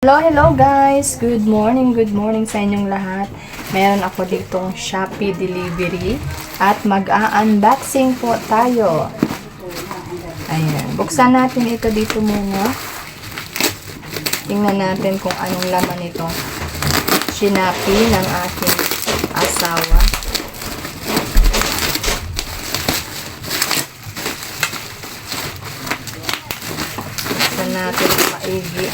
Hello guys! Good morning sa inyong lahat. Meron ako ditong Shopee delivery at mag-a-unboxing po tayo. Ayan. Buksan natin ito dito muna. Tingnan natin kung anong laman ito. Shopee ng aking asawa. Buksan natin maigi.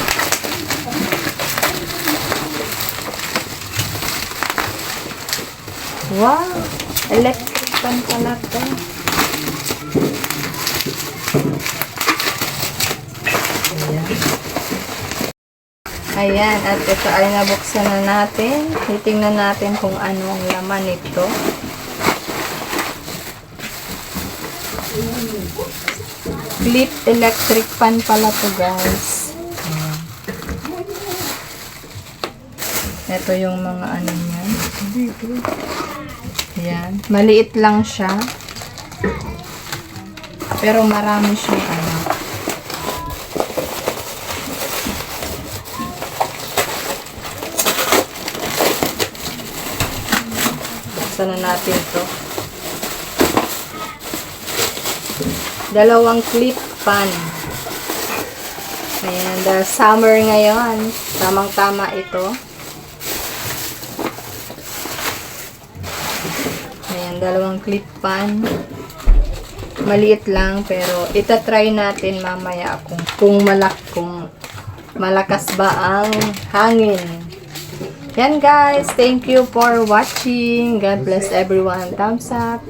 Wow! Electric fan pala ito. Ayan. At ito ay nabuksan na natin. Titingnan natin kung ano ang laman nito. Clip electric fan pala to guys. Ito yung mga ano niyan. Ayan. Maliit lang siya. Pero marami siyang ano. Buksan na natin ito. Dalawang clip fan. Ayan. Dahil summer ngayon. Tamang-tama ito. Ayan, dalawang clip fan. Maliit lang, pero itatry natin mamaya kung malakas ba ang hangin. Yan guys, thank you for watching. God bless everyone. Thumbs up.